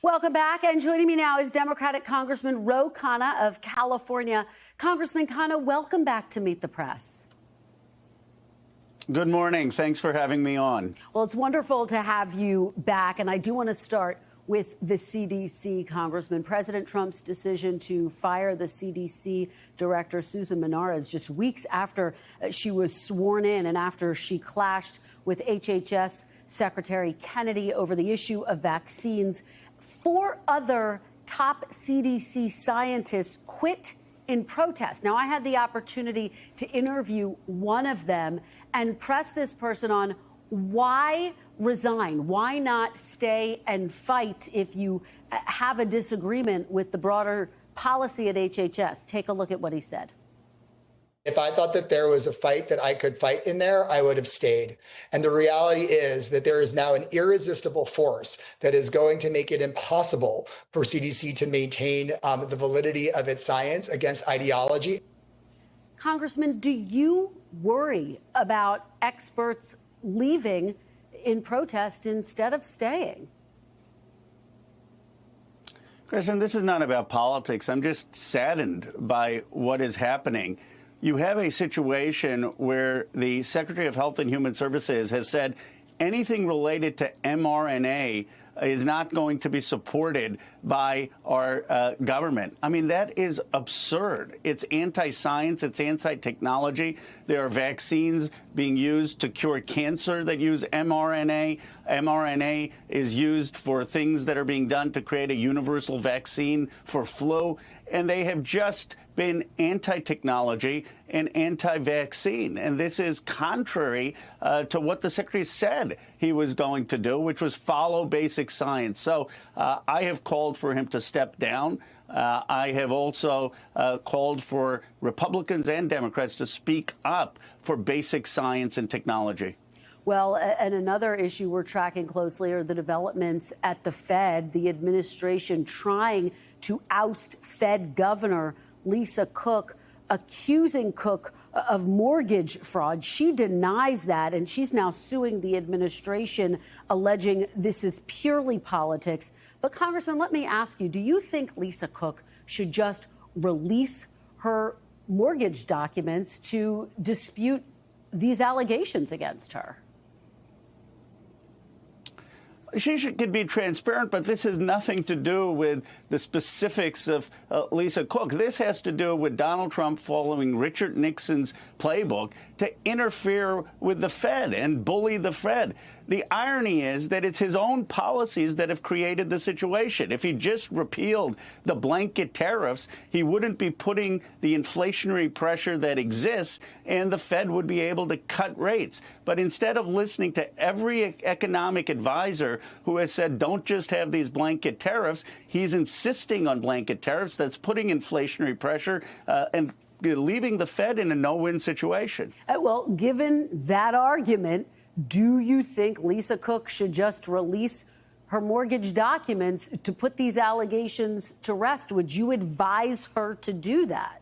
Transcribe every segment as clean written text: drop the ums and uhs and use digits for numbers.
Welcome back. And joining me now is Democratic Congressman Ro Khanna of California. Congressman Khanna, welcome back to Meet the Press. Good morning. Thanks for having me on. Well, it's wonderful to have you back. And I do want to start with the CDC, Congressman. President Trump's decision to fire the CDC director, Susan Menarez, just weeks after she was sworn in and after she clashed with HHS Secretary Kennedy over the issue of vaccines. 4 other top CDC scientists quit in protest. Now, I had the opportunity to interview one of them and press this person on why resign? Why not stay and fight if you have a disagreement with the broader policy at HHS? Take a look at what he said. If I thought that there was a fight that I could fight in there, I would have stayed. And the reality is that there is now an irresistible force that is going to make it impossible for CDC to maintain the validity of its science against ideology. Congressman, do you worry about experts leaving in protest instead of staying? Kristen, this is not about politics. I'm just saddened by what is happening. You have a situation where the Secretary of Health and Human Services has said anything related to mRNA is not going to be supported by our government. I mean, that is absurd. It's anti-science. It's anti-technology. There are vaccines being used to cure cancer that use mRNA. mRNA is used for things that are being done to create a universal vaccine for flu. And they have just been anti-technology and anti-vaccine. And this is contrary to what the Secretary said he was going to do, which was follow basic science. So I have called for him to step down. I have also called for Republicans and Democrats to speak up for basic science and technology. Well, and another issue we're tracking closely are the developments at the Fed, the administration trying to oust Fed Governor Lisa Cook, accusing Cook of mortgage fraud. She denies that, and she's now suing the administration, alleging this is purely politics. But, Congressman, let me ask you, do you think Lisa Cook should just release her mortgage documents to dispute these allegations against her? Could be transparent, but this has nothing to do with the specifics of Lisa Cook. This has to do with Donald Trump following Richard Nixon's playbook to interfere with the Fed and bully the Fed. The irony is that it's his own policies that have created the situation. If he just repealed the blanket tariffs, he wouldn't be putting the inflationary pressure that exists, and the Fed would be able to cut rates. But instead of listening to every economic advisor who has said, don't just have these blanket tariffs, he's insisting on blanket tariffs that's putting inflationary pressure and leaving the Fed in a no-win situation. Well, given that argument, do you think Lisa Cook should just release her mortgage documents to put these allegations to rest? Would you advise her to do that?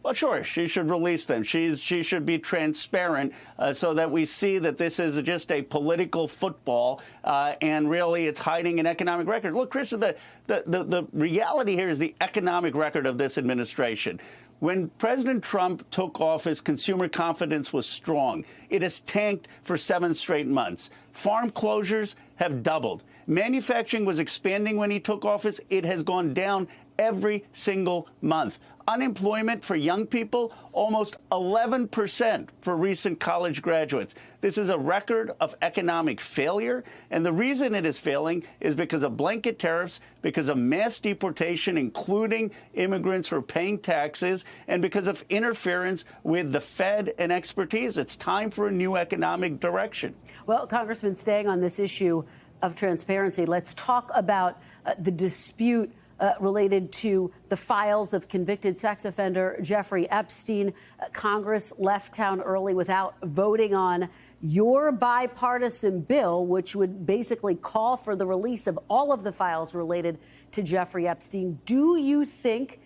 Well, sure, she should release them. She should be transparent so that we see that this is just a political football and really it's hiding an economic record. Look, Chris, the reality here is the economic record of this administration. When President Trump took office, consumer confidence was strong. It has tanked for 7 straight months. Farm closures have doubled. Manufacturing was expanding when he took office. It has gone down every single month. Unemployment for young people, almost 11% for recent college graduates. This is a record of economic failure, and the reason it is failing is because of blanket tariffs, because of mass deportation, including immigrants who are paying taxes, and because of interference with the Fed and expertise. It's time for a new economic direction. Well, Congressman, staying on this issue of transparency, let's talk about the dispute related to the files of convicted sex offender Jeffrey Epstein. Congress left town early without voting on your bipartisan bill, which would basically call for the release of all of the files related to Jeffrey Epstein. Do you think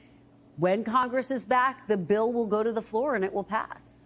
when Congress is back, the bill will go to the floor and it will pass?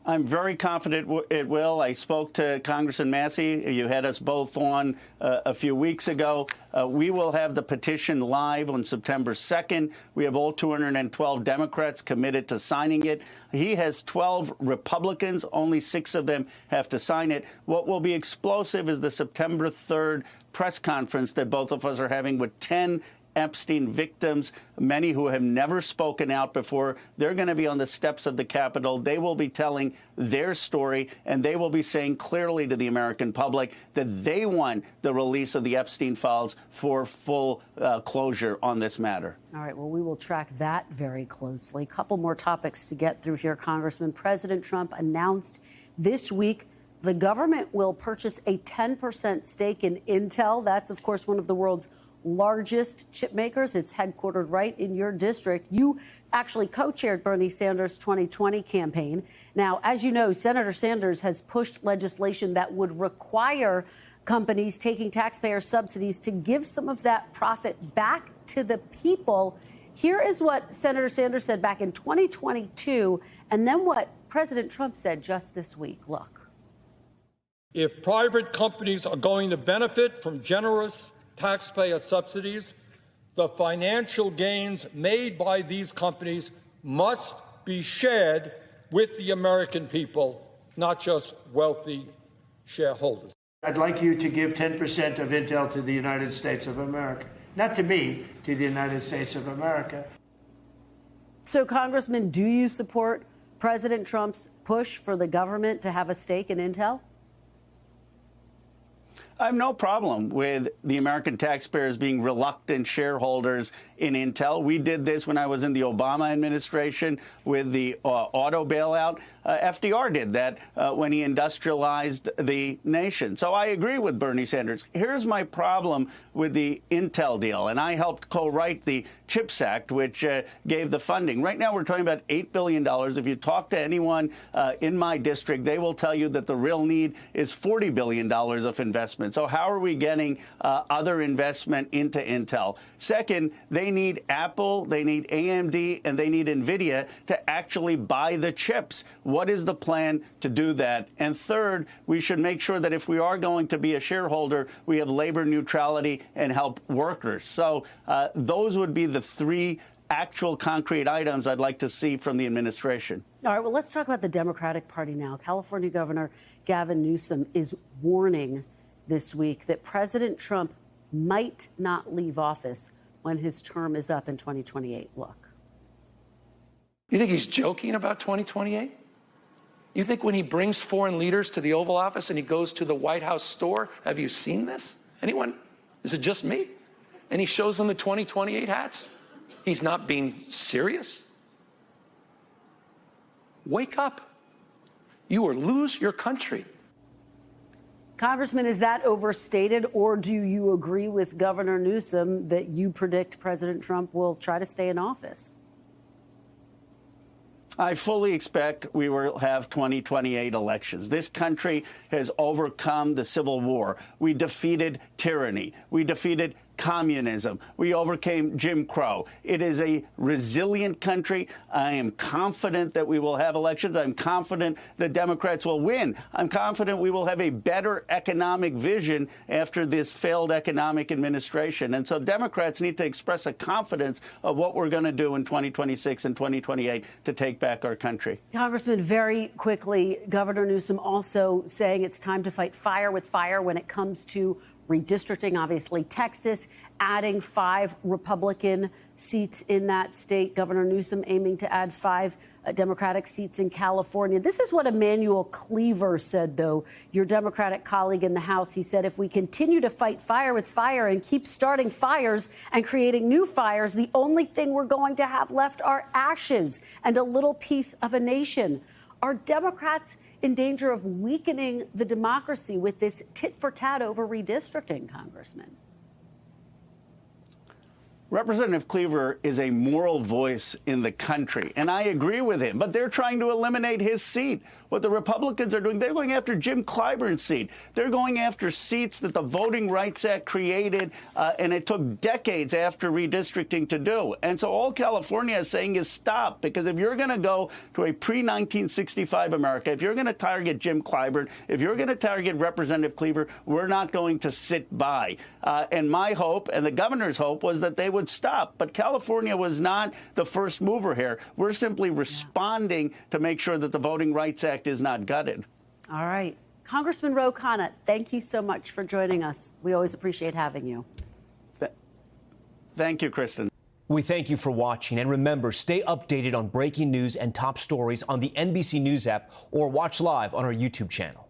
I'm very confident it will. I spoke to Congressman Massey. You had us both on a few weeks ago. We will have the petition live on September 2nd. We have all 212 Democrats committed to signing it. He has 12 Republicans. Only 6 of them have to sign it. What will be explosive is the September 3rd press conference that both of us are having with 10 Epstein victims, many who have never spoken out before. They're going to be on the steps of the Capitol. They will be telling their story, and they will be saying clearly to the American public that they want the release of the Epstein files for full closure on this matter. All right, well, we will track that very closely. A couple more topics to get through here, Congressman. President Trump announced this week the government will purchase a 10% stake in Intel. That's, of course, one of the world's largest chip makers. It's headquartered right in your district. You actually co-chaired Bernie Sanders' 2020 campaign. Now, as you know, Senator Sanders has pushed legislation that would require companies taking taxpayer subsidies to give some of that profit back to the people. Here is what Senator Sanders said back in 2022, and then what President Trump said just this week. Look. If private companies are going to benefit from generous taxpayer subsidies, the financial gains made by these companies must be shared with the American people, not just wealthy shareholders. I'd like you to give 10% of Intel to the United States of America. Not to me, to the United States of America. So, Congressman, do you support President Trump's push for the government to have a stake in Intel? I have no problem with the American taxpayers being reluctant shareholders in Intel. We did this when I was in the Obama administration with the auto bailout. FDR did that when he industrialized the nation. So I agree with Bernie Sanders. Here's my problem with the Intel deal, and I helped co-write the CHIPS Act, which gave the funding. Right now we're talking about $8 billion. If you talk to anyone in my district, they will tell you that the real need is $40 billion of investment. So how are we getting other investment into Intel? Second, they need Apple, they need AMD, and they need NVIDIA to actually buy the chips. What is the plan to do that? And third, we should make sure that if we are going to be a shareholder, we have labor neutrality and help workers. So those would be the 3 actual concrete items I'd like to see from the administration. All right, well, let's talk about the Democratic Party now. California Governor Gavin Newsom is warning this week that President Trump might not leave office when his term is up in 2028. Look. You think he's joking about 2028? You think when he brings foreign leaders to the Oval Office and he goes to the White House store, have you seen this? Anyone? Is it just me? And he shows them the 2028 hats? He's not being serious? Wake up. You will lose your country. Congressman, is that overstated, or do you agree with Governor Newsom that you predict President Trump will try to stay in office? I fully expect we will have 2028 elections. This country has overcome the Civil War. We defeated tyranny. We defeated communism. We overcame Jim Crow. It is a resilient country. I am confident that we will have elections. I'm confident the Democrats will win. I'm confident we will have a better economic vision after this failed economic administration. And so Democrats need to express a confidence of what we're going to do in 2026 and 2028 to take back our country. Congressman, very quickly, Governor Newsom also saying it's time to fight fire with fire when it comes to redistricting, obviously, Texas, adding 5 Republican seats in that state. Governor Newsom aiming to add 5 Democratic seats in California. This is what Emanuel Cleaver said, though, your Democratic colleague in the House. He said, if we continue to fight fire with fire and keep starting fires and creating new fires, the only thing we're going to have left are ashes and a little piece of a nation. Are Democrats in danger of weakening the democracy with this tit for tat over redistricting, Congressman? Representative Cleaver is a moral voice in the country, and I agree with him, but they're trying to eliminate his seat. What the Republicans are doing, they're going after Jim Clyburn's seat. They're going after seats that the Voting Rights Act created, and it took decades after redistricting to do. And so all California is saying is stop, because if you're going to go to a pre-1965 America, if you're going to target Jim Clyburn, if you're going to target Representative Cleaver, we're not going to sit by. And my hope, and the governor's hope, was that they would stop. But California was not the first mover here. We're simply responding to make sure that the Voting Rights Act is not gutted. All right. Congressman Ro Khanna, thank you so much for joining us. We always appreciate having you. Thank you, Kristen. We thank you for watching. And remember, stay updated on breaking news and top stories on the NBC News app or watch live on our YouTube channel.